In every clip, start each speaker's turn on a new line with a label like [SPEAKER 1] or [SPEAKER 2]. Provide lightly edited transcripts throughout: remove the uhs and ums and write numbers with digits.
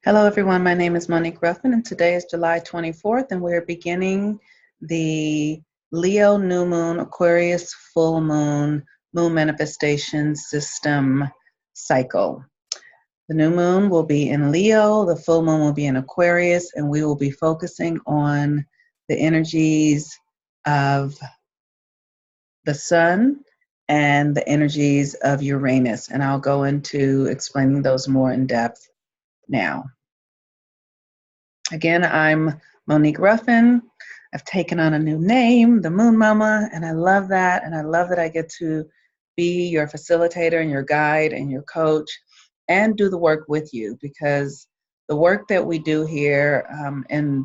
[SPEAKER 1] Hello, everyone. My name is Monique Ruffin, and today is July 24th, and we're beginning the Leo new moon, Aquarius full moon, moon manifestation system cycle. The new moon will be in Leo, the full moon will be in Aquarius, and we will be focusing on the energies of the sun and the energies of Uranus. And I'll go into explaining those more in depth now. Again, I'm Monique Ruffin. I've taken on a new name, the Moon Mama, and I love that. And I love that I get to be your facilitator and your guide and your coach and do the work with you, because the work that we do here in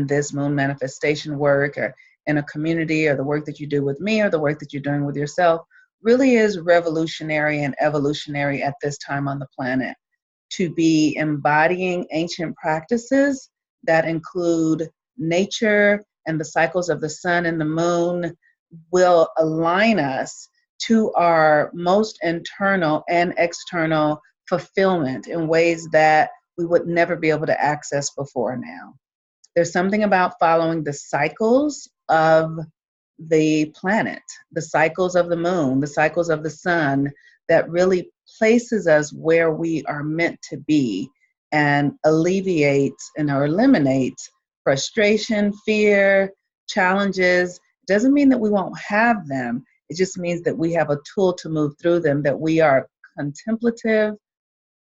[SPEAKER 1] this moon manifestation work, or in a community, or the work that you do with me, or the work that you're doing with yourself, really is revolutionary and evolutionary at this time on the planet. To be embodying ancient practices that include nature and the cycles of the sun and the moon will align us to our most internal and external fulfillment in ways that we would never be able to access before now. There's something about following the cycles of the planet, the cycles of the moon, the cycles of the sun, that really places us where we are meant to be and alleviates or eliminates frustration, fear, challenges. It doesn't mean that we won't have them. It just means that we have a tool to move through them, that we are contemplative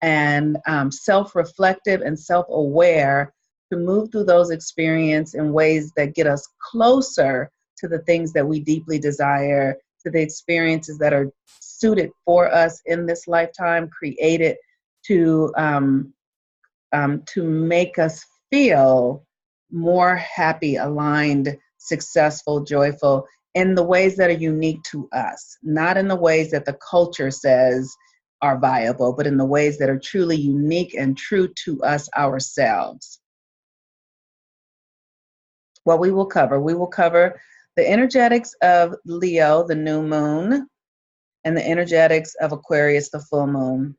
[SPEAKER 1] and self-reflective and self-aware to move through those experiences in ways that get us closer to the things that we deeply desire, to the experiences that are suited for us in this lifetime, created to make us feel more happy, aligned, successful, joyful, in the ways that are unique to us, not in the ways that the culture says are viable, but in the ways that are truly unique and true to us ourselves. What we will cover the energetics of Leo, the new moon, and the energetics of Aquarius, the full moon.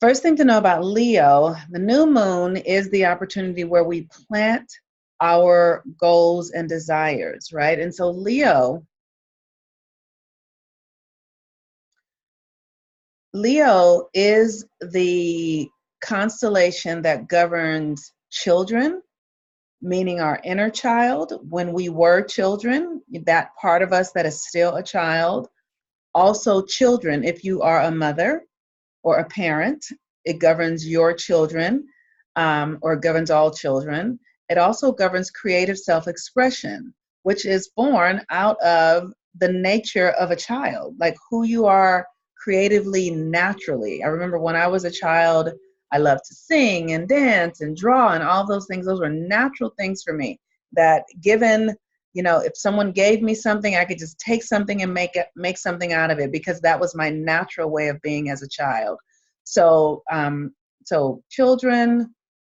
[SPEAKER 1] First thing to know about Leo, the new moon is the opportunity where we plant our goals and desires, right? And so Leo is the constellation that governs children, meaning our inner child. When we were children, that part of us that is still a child. Also children, if you are a mother or a parent, it governs your children, or governs all children. It also governs creative self-expression, which is born out of the nature of a child, like who you are creatively, naturally. I remember when I was a child, I loved to sing and dance and draw and all those things. Those were natural things for me that, given, if someone gave me something, I could just take something and make something out of it, because that was my natural way of being as a child. So children,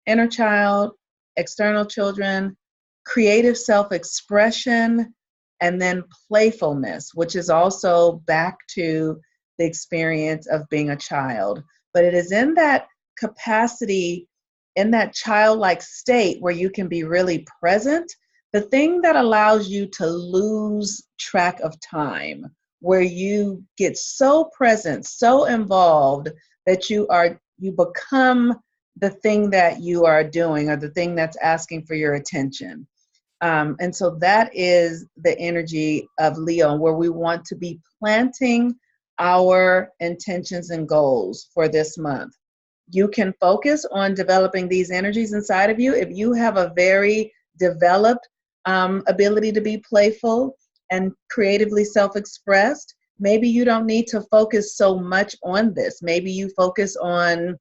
[SPEAKER 1] inner child, external children, creative self-expression, and then playfulness, which is also back to the experience of being a child. But it is in that capacity, in that childlike state, where you can be really present, the thing that allows you to lose track of time, where you get so present, so involved, that you become the thing that you are doing, or the thing that's asking for your attention. And so that is the energy of Leo, where we want to be planting our intentions and goals for this month. You can focus on developing these energies inside of you. If you have a very developed ability to be playful and creatively self-expressed, maybe you don't need to focus so much on this. Maybe you focus on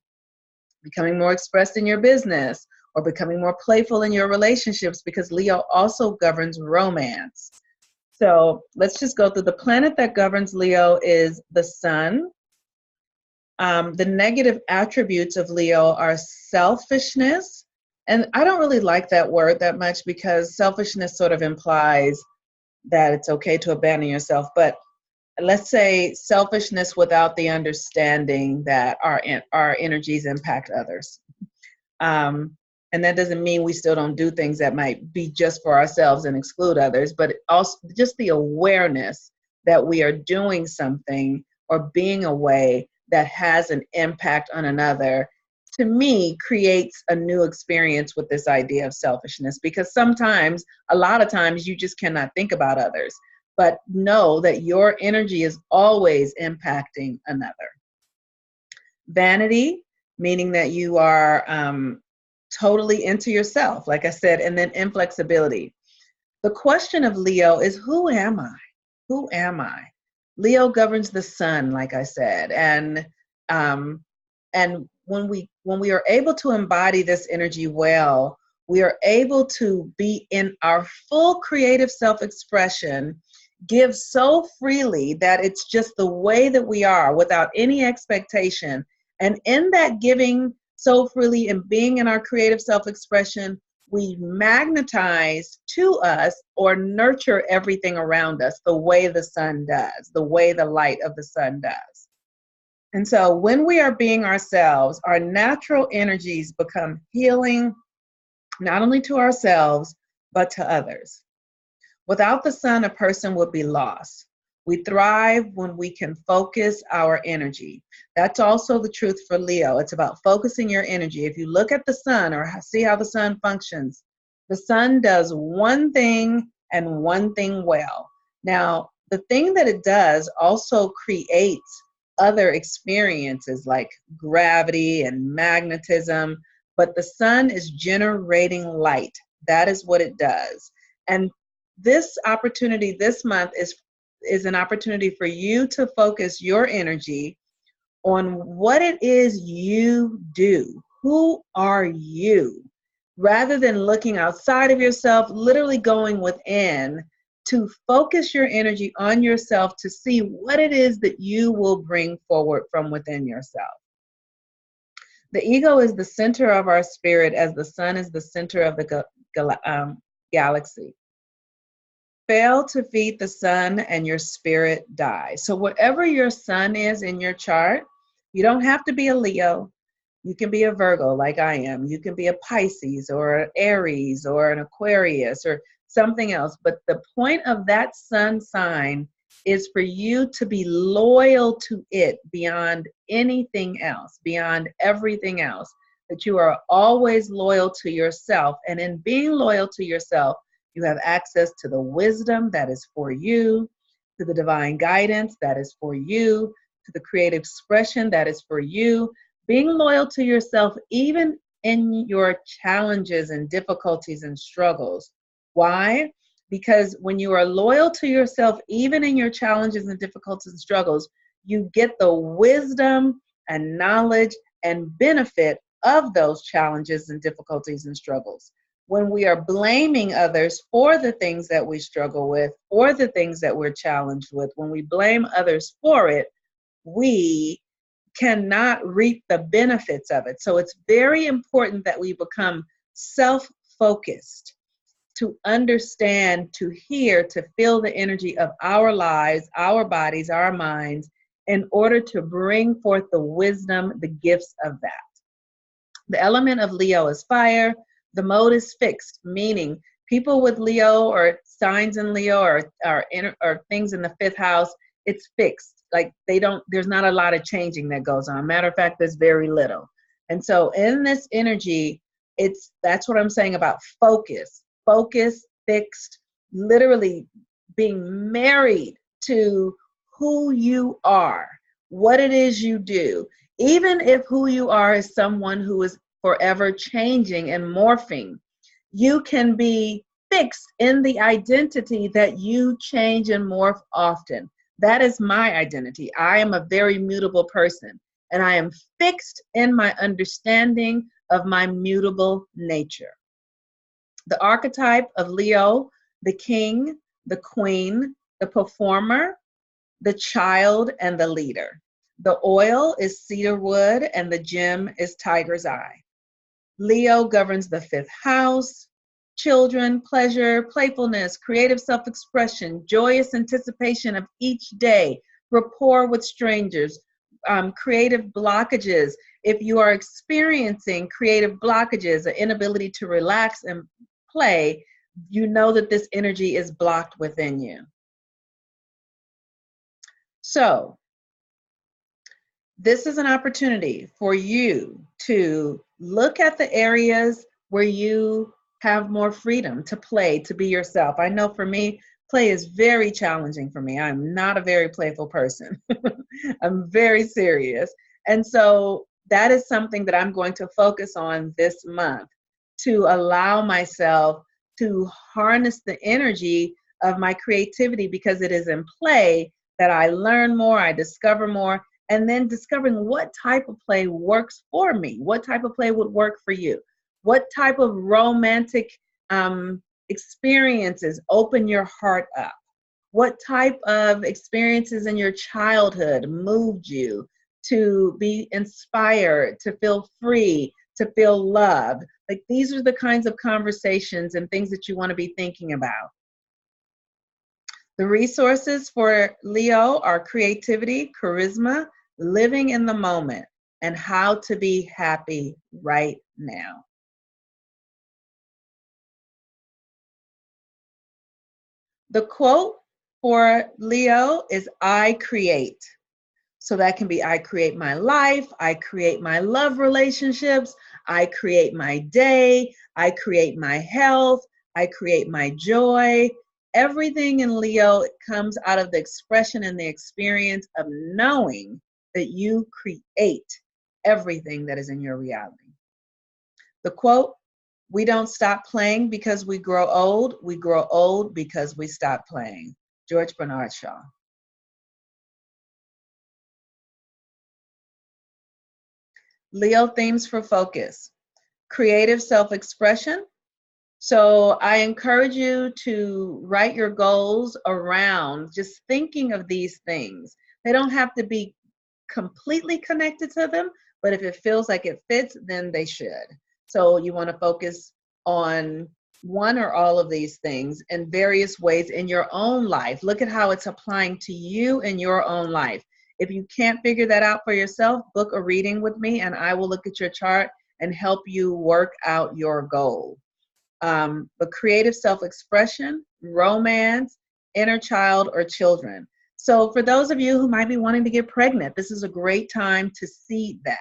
[SPEAKER 1] becoming more expressed in your business, or becoming more playful in your relationships, because Leo also governs romance. So let's just go through. The planet that governs Leo is the sun. The negative attributes of Leo are selfishness. And I don't really like that word that much, because selfishness sort of implies that it's okay to abandon yourself. But let's say selfishness without the understanding that our energies impact others. And that doesn't mean we still don't do things that might be just for ourselves and exclude others, but also just the awareness that we are doing something or being a way that has an impact on another, to me, creates a new experience with this idea of selfishness. Because sometimes, a lot of times, you just cannot think about others, but know that your energy is always impacting another. Vanity, meaning that you are totally into yourself, like I said, and then inflexibility. The question of Leo is, who am I? Who am I? Leo governs the sun, like I said, and when we are able to embody this energy well, we are able to be in our full creative self-expression, give so freely that it's just the way that we are without any expectation. And in that giving so freely and being in our creative self-expression, we magnetize to us or nurture everything around us the way the sun does, the way the light of the sun does. And so when we are being ourselves, our natural energies become healing, not only to ourselves, but to others. Without the sun, a person would be lost. We thrive when we can focus our energy. That's also the truth for Leo. It's about focusing your energy. If you look at the sun or see how the sun functions, the sun does one thing and one thing well. Now, the thing that it does also creates other experiences like gravity and magnetism, but the sun is generating light. That is what it does. And this opportunity this month is an opportunity for you to focus your energy on what it is you do. Who are you? Rather than looking outside of yourself, literally going within to focus your energy on yourself to see what it is that you will bring forward from within yourself. The ego is the center of our spirit, as the sun is the center of the galaxy. Fail to feed the sun and your spirit dies. So whatever your sun is in your chart, you don't have to be a Leo. You can be a Virgo like I am. You can be a Pisces or an Aries or an Aquarius or something else. But the point of that sun sign is for you to be loyal to it beyond anything else, beyond everything else, that you are always loyal to yourself. And in being loyal to yourself, you have access to the wisdom that is for you, to the divine guidance that is for you, to the creative expression that is for you. Being loyal to yourself, even in your challenges and difficulties and struggles. Why? Because when you are loyal to yourself, even in your challenges and difficulties and struggles, you get the wisdom and knowledge and benefit of those challenges and difficulties and struggles. When we are blaming others for the things that we struggle with, or the things that we're challenged with, when we blame others for it, we cannot reap the benefits of it. So it's very important that we become self-focused, to understand, to hear, to feel the energy of our lives, our bodies, our minds, in order to bring forth the wisdom, the gifts of that. The element of Leo is fire. The mode is fixed, meaning people with Leo or signs in Leo or things in the fifth house, it's fixed. Like there's not a lot of changing that goes on. Matter of fact, there's very little. And so in this energy, that's what I'm saying about focus, fixed, literally being married to who you are, what it is you do. Even if who you are is someone who is forever changing and morphing, you can be fixed in the identity that you change and morph often. That is my identity. I am a very mutable person, and I am fixed in my understanding of my mutable nature. The archetype of Leo, the king, the queen, the performer, the child, and the leader. The oil is cedar wood, and the gem is tiger's eye. Leo governs the fifth house, children, pleasure, playfulness, creative self-expression, joyous anticipation of each day, rapport with strangers, creative blockages, if you are experiencing creative blockages, an inability to relax and play, you know that this energy is blocked within you. So this is an opportunity for you to look at the areas where you have more freedom to play, to be yourself. I know for me, play is very challenging for me. I'm not a very playful person. I'm very serious. And so that is something that I'm going to focus on this month, to allow myself to harness the energy of my creativity, because it is in play that I learn more, I discover more, and then discovering what type of play works for me. What type of play would work for you? What type of romantic experiences open your heart up? What type of experiences in your childhood moved you to be inspired, to feel free, to feel loved? Like, these are the kinds of conversations and things that you want to be thinking about. The resources for Leo are creativity, charisma, living in the moment, and how to be happy right now. The quote for Leo is, I create. So that can be, I create my life, I create my love relationships, I create my day, I create my health, I create my joy. Everything in Leo comes out of the expression and the experience of knowing that you create everything that is in your reality. The quote, we don't stop playing because we grow old. We grow old because we stop playing. George Bernard Shaw. Leo themes for focus. Creative self-expression. So I encourage you to write your goals around just thinking of these things. They don't have to be completely connected to them, but if it feels like it fits, then they should. So you want to focus on one or all of these things in various ways in your own life. Look at how it's applying to you in your own life. If you can't figure that out for yourself, book a reading with me and I will look at your chart and help you work out your goal. But creative self-expression, romance, inner child, or children. So for those of you who might be wanting to get pregnant, this is a great time to see that.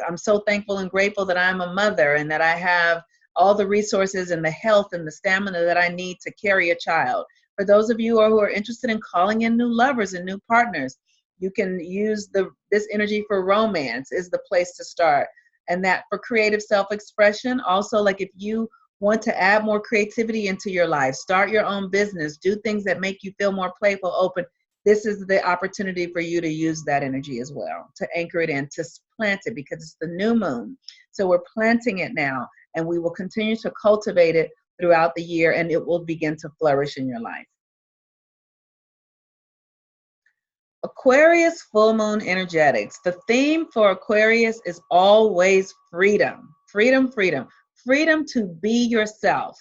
[SPEAKER 1] I'm so thankful and grateful that I'm a mother and that I have all the resources and the health and the stamina that I need to carry a child. For those of you who are interested in calling in new lovers and new partners, you can use this energy for romance is the place to start. And that for creative self-expression, also, like if you want to add more creativity into your life, start your own business, do things that make you feel more playful, open, this is the opportunity for you to use that energy as well, to anchor it in, to plant it, because it's the new moon. So we're planting it now, and we will continue to cultivate it throughout the year, and it will begin to flourish in your life. Aquarius full moon energetics. The theme for Aquarius is always freedom. Freedom, freedom. Freedom to be yourself.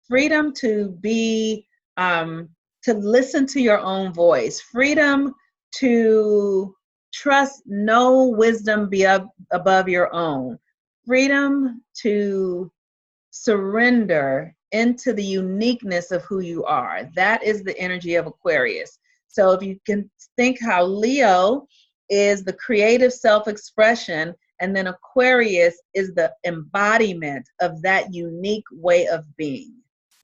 [SPEAKER 1] Freedom to be, to listen to your own voice. Freedom to trust no wisdom be above your own. Freedom to surrender into the uniqueness of who you are. That is the energy of Aquarius. So if you can think how Leo is the creative self-expression, and then Aquarius is the embodiment of that unique way of being.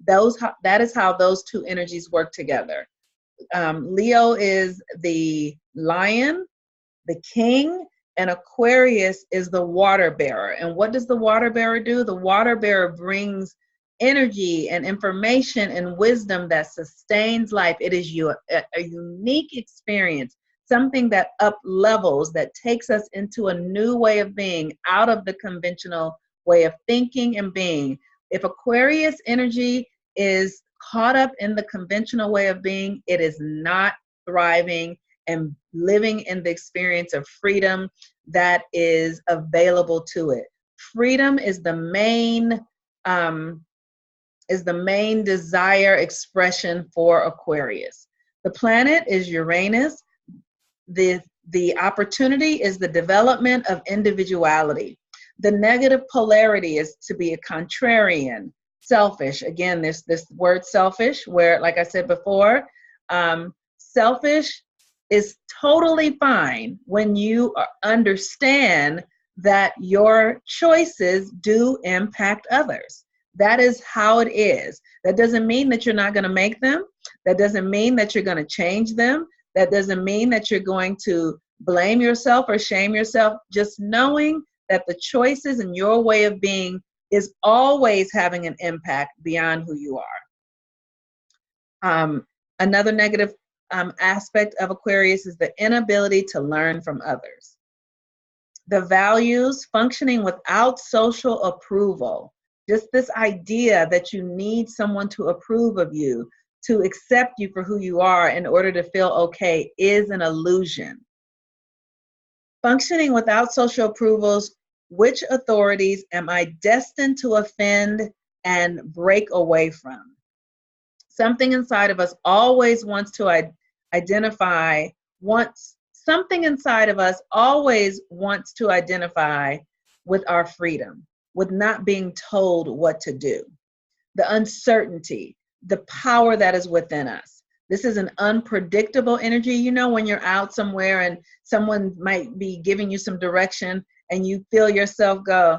[SPEAKER 1] That is how those two energies work together. Leo is the lion, the king, and Aquarius is the water bearer. And what does the water bearer do? The water bearer brings energy and information and wisdom that sustains life. It is a unique experience, something that up levels, that takes us into a new way of being, out of the conventional way of thinking and being. If Aquarius energy is caught up in the conventional way of being, it is not thriving and living in the experience of freedom that is available to it. Freedom is the main desire expression for Aquarius. The planet is Uranus. The The opportunity is the development of individuality. The negative polarity is to be a contrarian, selfish. Again, there's this word selfish, where, like I said before, selfish is totally fine when you understand that your choices do impact others. That is how it is. That doesn't mean that you're not going to make them. That doesn't mean that you're going to change them. That doesn't mean that you're going to blame yourself or shame yourself. Just knowing that the choices and your way of being is always having an impact beyond who you are. Another negative aspect of Aquarius is the inability to learn from others. The values functioning without social approval. Just this idea that you need someone to approve of you, to accept you for who you are in order to feel okay, is an illusion. Functioning without social approvals, which authorities am I destined to offend and break away from? Something inside of us always wants to identify, something inside of us always wants to identify with our freedom, with not being told what to do. The uncertainty, the power that is within us. This is an unpredictable energy. You know, when you're out somewhere and someone might be giving you some direction and you feel yourself go,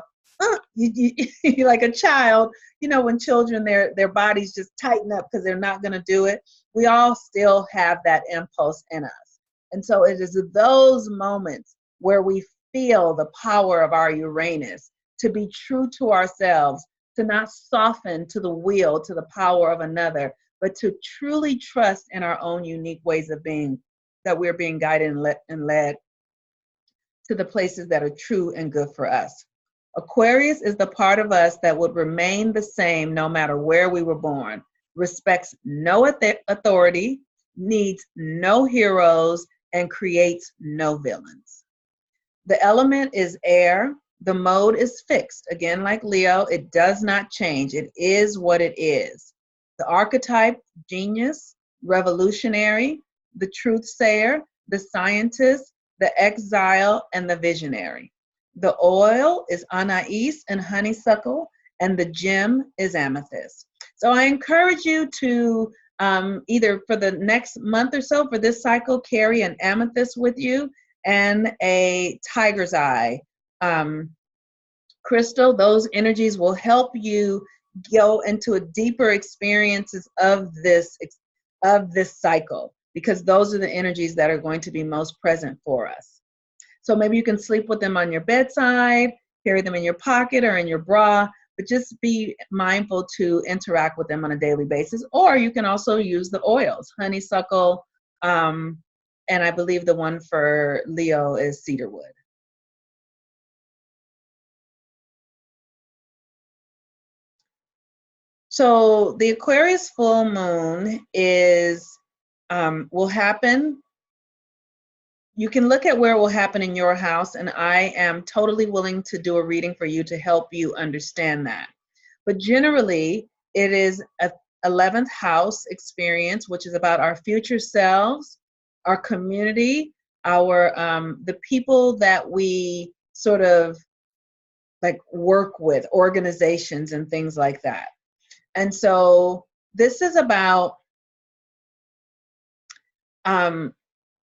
[SPEAKER 1] you're like a child. You know, when children, their bodies just tighten up because they're not going to do it. We all still have that impulse in us. And so it is those moments where we feel the power of our Uranus, to be true to ourselves, to not soften to the will, to the power of another, but to truly trust in our own unique ways of being, that we're being guided and led to the places that are true and good for us. Aquarius is the part of us that would remain the same no matter where we were born, respects no authority, needs no heroes, and creates no villains. The element is air. The mode is fixed. Again, like Leo, it does not change. It is what it is. The archetype, genius, revolutionary, the truth sayer, the scientist, the exile, and the visionary. The oil is anais and honeysuckle, and the gem is amethyst. So I encourage you to either for the next month or so for this cycle, carry an amethyst with you and a tiger's eye crystal. Those energies will help you go into a deeper experiences of this cycle, because those are the energies that are going to be most present for us. So maybe you can sleep with them on your bedside, carry them in your pocket or in your bra, but just be mindful to interact with them on a daily basis. Or you can also use the oils, honeysuckle, and I believe the one for Leo is cedarwood. So the Aquarius full moon will happen. You can look at where it will happen in your house, and I am totally willing to do a reading for you to help you understand that. But generally, it is a 11th house experience, which is about our future selves, our community, our the people that we sort of like work with, organizations and things like that. And so this is about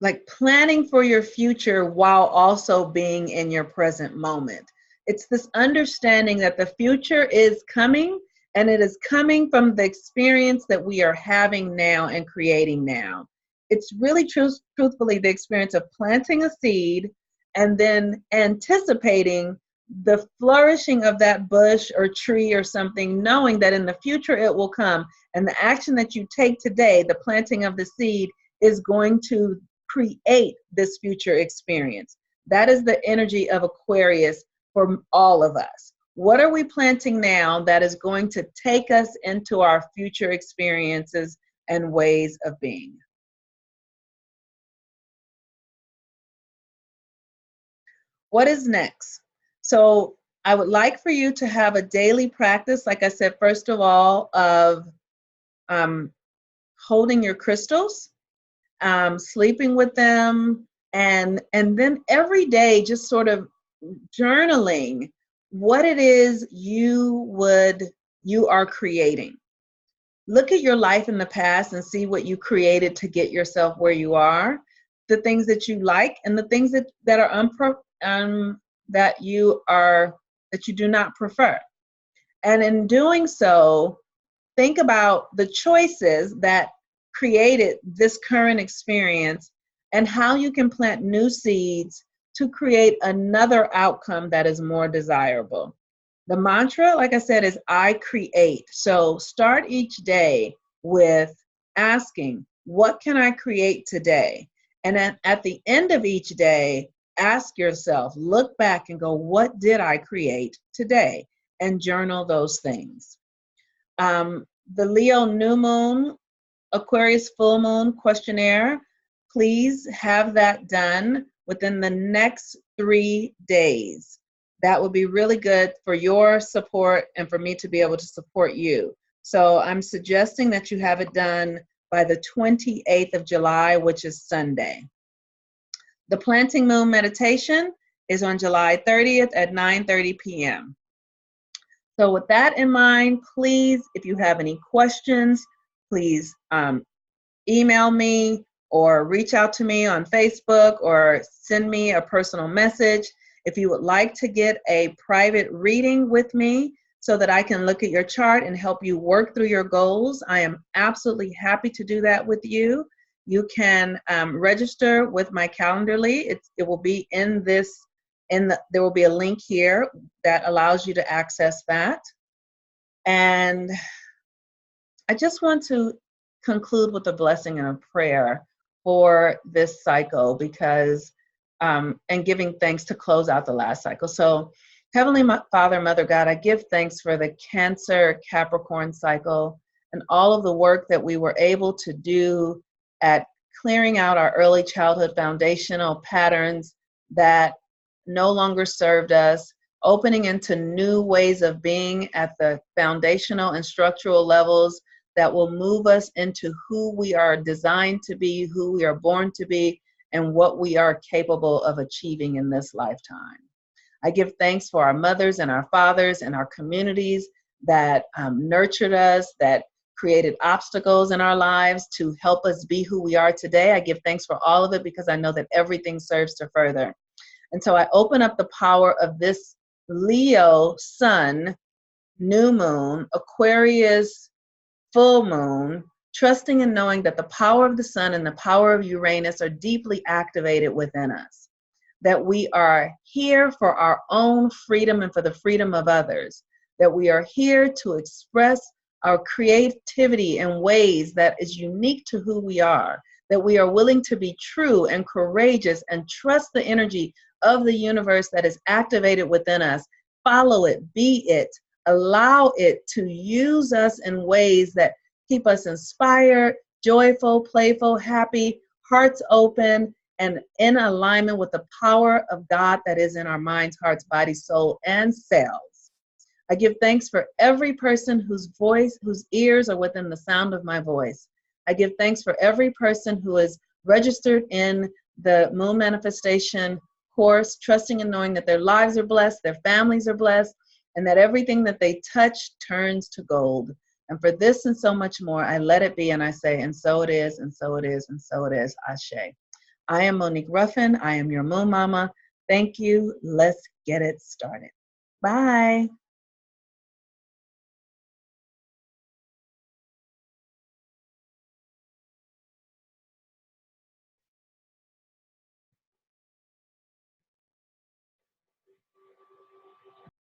[SPEAKER 1] like planning for your future while also being in your present moment. It's this understanding that the future is coming, and it is coming from the experience that we are having now and creating now. It's really truthfully the experience of planting a seed and then anticipating the flourishing of that bush or tree or something, knowing that in the future it will come. And the action that you take today, the planting of the seed, is going to create this future experience. That is the energy of Aquarius for all of us. What are we planting now that is going to take us into our future experiences and ways of being? What is next? So I would like for you to have a daily practice, like I said, first of all, of holding your crystals, sleeping with them, And then every day just sort of journaling what it is you are creating. Look at your life in the past and see what you created to get yourself where you are, the things that you like and the things that are that you do not prefer. And in doing so, think about the choices that created this current experience and how you can plant new seeds to create another outcome that is more desirable. The mantra, like I said, is I create. So start each day with asking, what can I create today? And then at the end of each day, ask yourself, look back and go, what did I create today? And journal those things. The Leo new moon, Aquarius full moon questionnaire, please have that done within the next 3 days. That would be really good for your support and for me to be able to support you. So I'm suggesting that you have it done by the 28th of July, which is Sunday. The planting moon meditation is on July 30th at 9:30 p.m. So with that in mind, please, if you have any questions, please email me or reach out to me on Facebook or send me a personal message. If you would like to get a private reading with me so that I can look at your chart and help you work through your goals, I am absolutely happy to do that with you. You can register with my Calendly. It will be there will be a link here that allows you to access that. And I just want to conclude with a blessing and a prayer for this cycle because, and giving thanks to close out the last cycle. So Heavenly Father, Mother God, I give thanks for the Cancer Capricorn cycle and all of the work that we were able to do at clearing out our early childhood foundational patterns that no longer served us, opening into new ways of being at the foundational and structural levels that will move us into who we are designed to be, who we are born to be, and what we are capable of achieving in this lifetime. I give thanks for our mothers and our fathers and our communities that nurtured us, that created obstacles in our lives to help us be who we are today. I give thanks for all of it because I know that everything serves to further. And so I open up the power of this Leo sun, new moon, Aquarius full moon, trusting and knowing that the power of the sun and the power of Uranus are deeply activated within us, that we are here for our own freedom and for the freedom of others, that we are here to express our creativity in ways that is unique to who we are, that we are willing to be true and courageous and trust the energy of the universe that is activated within us, follow it, be it, allow it to use us in ways that keep us inspired, joyful, playful, happy, hearts open, and in alignment with the power of God that is in our minds, hearts, body, soul, and cells. I give thanks for every person whose ears are within the sound of my voice. I give thanks for every person who is registered in the Moon Manifestation course, trusting and knowing that their lives are blessed, their families are blessed, and that everything that they touch turns to gold. And for this and so much more, I let it be and I say, and so it is, and so it is, and so it is, Ashe. I am Monique Ruffin. I am your Moon Mama. Thank you. Let's get it started. Bye.